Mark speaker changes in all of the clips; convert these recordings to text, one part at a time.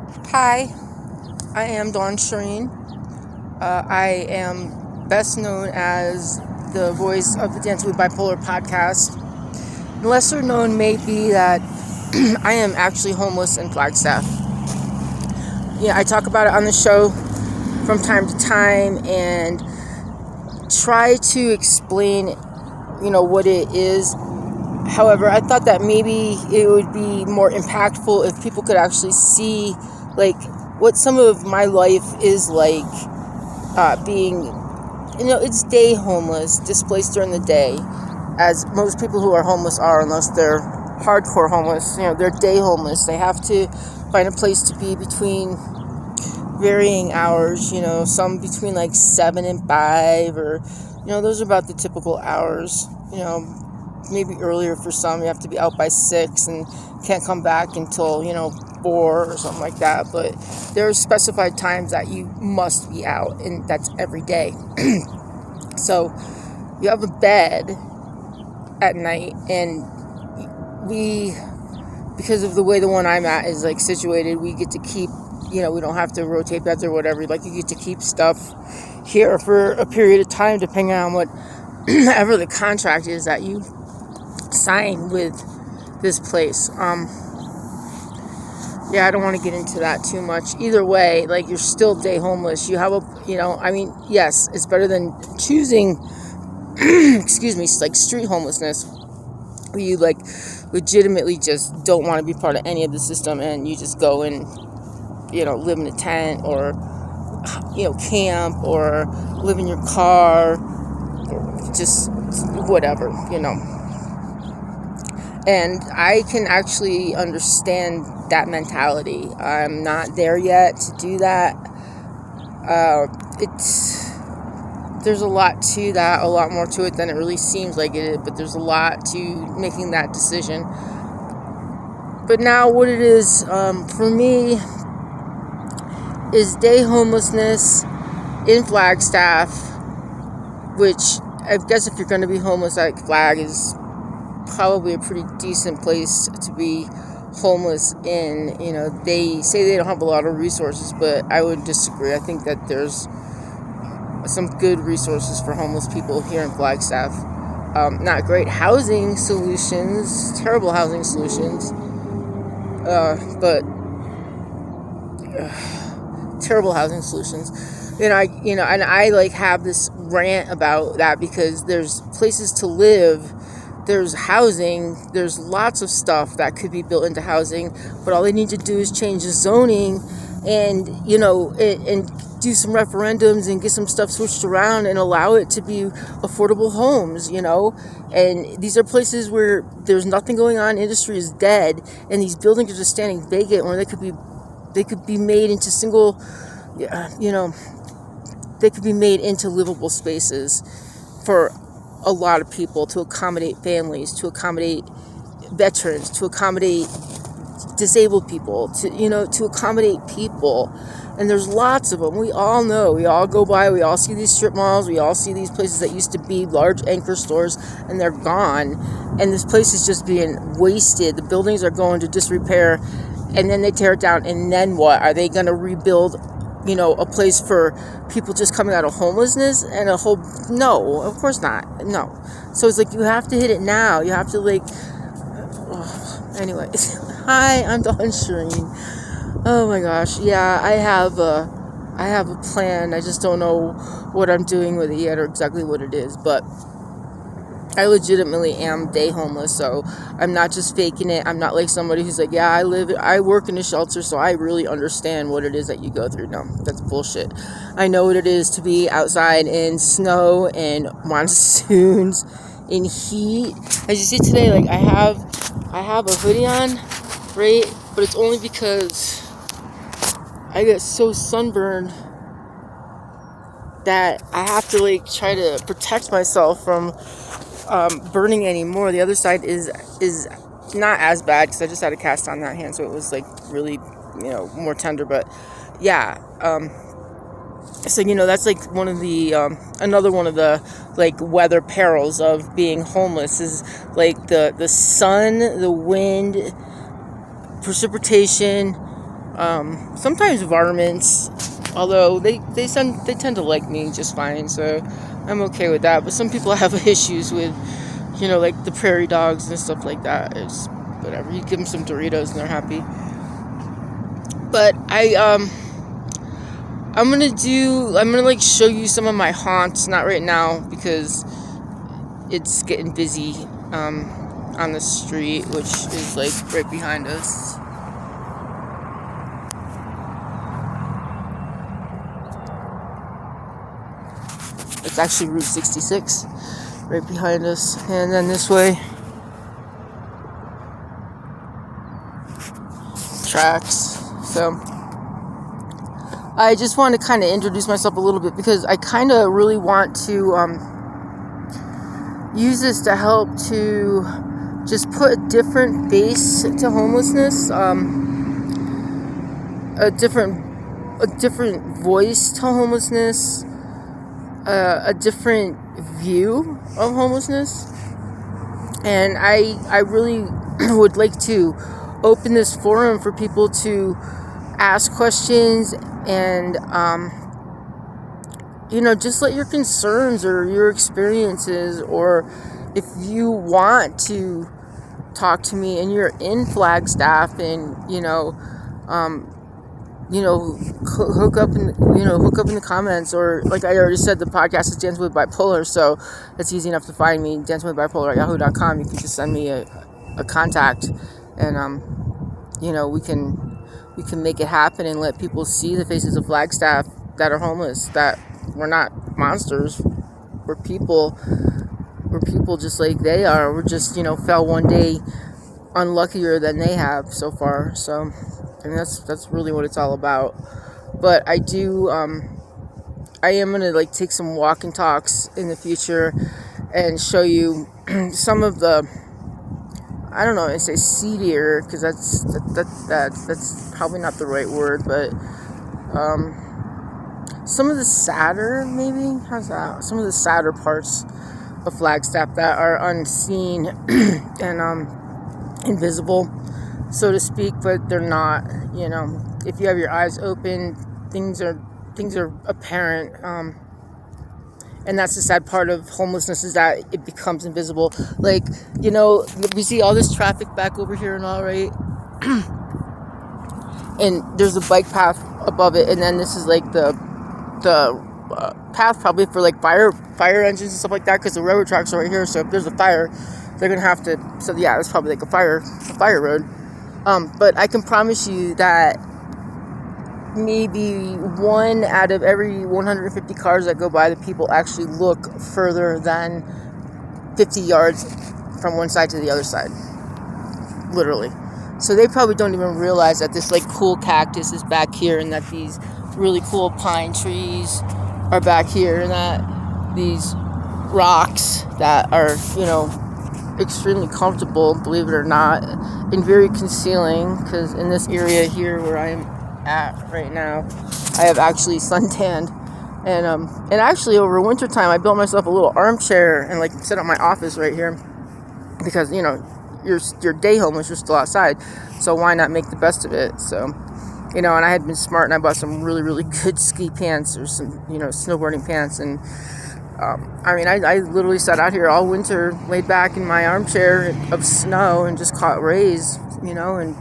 Speaker 1: Hi, I am DawnSherine. I am best known as the voice of the Dancing with Bipolar podcast. Lesser known may be that I am actually homeless in Flagstaff. Yeah, I talk about it on the show from time to time and try to explain, what it is. However, I thought that maybe it would be more impactful if people could actually see, like, what some of my life is like, being, it's day homeless, displaced during the day, as most people who are homeless are, unless they're hardcore homeless. They're day homeless. They have to find a place to be between varying hours, some between like 7 and 5, or, those are about the typical hours, maybe earlier for some. You have to be out by 6 and can't come back until, 4 or something like that. But there are specified times that you must be out, and that's every day. So you have a bed at night, and because of the way the one I'm at is like situated, we get to keep, we don't have to rotate beds or whatever. Like, you get to keep stuff here for a period of time, depending on whatever the contract is that you sign with this place. I don't want to get into that too much. Either way, like, you're still day homeless. You have yes, it's better than choosing, excuse me, like street homelessness, where you like legitimately just don't want to be part of any of the system, and you just go and, live in a tent, or, camp, or live in your car, or just whatever, And I can actually understand that mentality. I'm not there yet to do that. There's a lot to that, a lot more to it than it really seems like it is, but there's a lot to making that decision. But now what it is, for me, is day homelessness in Flagstaff, which I guess if you're going to be homeless, like, Flag is probably a pretty decent place to be homeless in. They say they don't have a lot of resources, but I would disagree. I think that there's some good resources for homeless people here in Flagstaff. Not great housing solutions, terrible housing solutions, but terrible housing solutions. And I like have this rant about that, because there's places to live, there's housing, there's lots of stuff that could be built into housing, but all they need to do is change the zoning and, and do some referendums and get some stuff switched around and allow it to be affordable homes, and these are places where there's nothing going on, industry is dead, and these buildings are just standing vacant, where they could be made into they could be made into livable spaces for a lot of people, to accommodate families, to accommodate veterans, to accommodate disabled people, to accommodate people. And there's lots of them. We all know, we all go by, we all see these strip malls, we all see these places that used to be large anchor stores, and they're gone. And this place is just being wasted. The buildings are going to disrepair, and then they tear it down, and then what? Are they going to rebuild, a place for people just coming out of homelessness and no, of course not. No. So it's like, you have to hit it now. You have to anyway. Hi, I'm DawnSherine. Oh my gosh. Yeah, I have a plan. I just don't know what I'm doing with it yet, or exactly what it is, but I legitimately am day homeless, so I'm not just faking it. I'm not like somebody who's like, yeah, I work in a shelter, so I really understand what it is that you go through. No, that's bullshit. I know what it is to be outside in snow and monsoons, in heat. As you see today, like, I have a hoodie on, right? But it's only because I get so sunburned that I have to try to protect myself from burning anymore. The other side is not as bad, because I just had a cast on that hand, so it was really more tender. But yeah, so that's one of the another one of the weather perils of being homeless is the sun, the wind, precipitation, Sometimes varmints, although they tend to like me just fine, so I'm okay with that. But some people have issues with, like the prairie dogs and stuff like that. It's whatever. You give them some Doritos and they're happy. But I'm gonna like show you some of my haunts, not right now because it's getting busy on the street, which is like right behind us. It's actually Route 66 right behind us, and then this way tracks. So I just want to kind of introduce myself a little bit because I kind of really want to use this to help to just put a different face to homelessness, a different voice to homelessness, a different view of homelessness. And I really would like to open this forum for people to ask questions and just let your concerns or your experiences, or if you want to talk to me and you're in Flagstaff and hook up in the comments, or like I already said, the podcast is Dancing with Bipolar, so it's easy enough to find me. dancingwithbipolar@yahoo.com. You can just send me a contact, and we can make it happen and let people see the faces of Flagstaff that are homeless, that we're not monsters, we're people just like they are. We're just fell one day unluckier than they have so far. So that's really what it's all about. But I am gonna like take some walk and talks in the future and show you some of the, I don't know, I say seedier because that's probably not the right word, but some of the sadder, maybe, how's that? Some of the sadder parts of Flagstaff that are unseen and invisible, so to speak, but they're not. If you have your eyes open, things are apparent, and that's the sad part of homelessness, is that it becomes invisible. Like, we see all this traffic back over here and all, right? And there's a bike path above it, and then this is like the path probably for like fire engines and stuff like that, because the railroad tracks are right here. So if there's a fire, they're gonna have to. So yeah, it's probably like a fire road. But I can promise you that maybe 1 out of every 150 cars that go by, the people actually look further than 50 yards from one side to the other side, literally. So they probably don't even realize that this like cool cactus is back here, and that these really cool pine trees are back here, and that these rocks that are extremely comfortable, believe it or not, and very concealing, because in this area here where I'm at right now, I have actually suntanned, and actually over winter time I built myself a little armchair and like set up my office right here, because you're day homeless, you're still outside, so why not make the best of it? So and I had been smart and I bought some really, really good ski pants, or some snowboarding pants, and I literally sat out here all winter, laid back in my armchair of snow, and just caught rays, and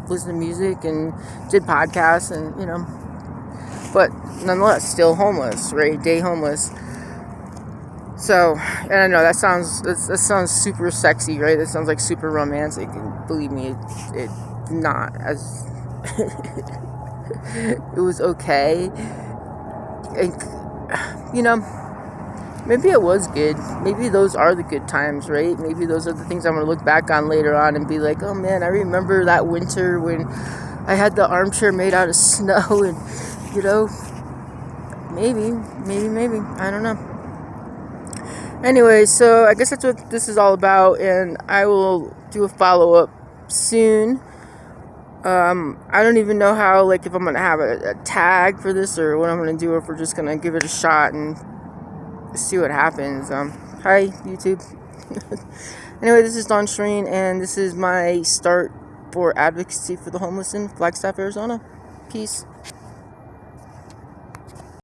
Speaker 1: listened to music and did podcasts, and but nonetheless still homeless, right? Day homeless. So, and I know that sounds super sexy, right? That sounds like super romantic, and believe me, it's not. As it was okay, and maybe it was good. Maybe those are the good times, right? Maybe those are the things I'm going to look back on later on and be like, oh man, I remember that winter when I had the armchair made out of snow, and maybe, I don't know. Anyway, so I guess that's what this is all about, and I will do a follow-up soon. I don't even know how, like, if I'm going to have a tag for this, or what I'm going to do, or if we're just going to give it a shot and see what happens. Hi, YouTube. Anyway, this is DawnSherine, and this is my start for advocacy for the homeless in Flagstaff, Arizona. Peace.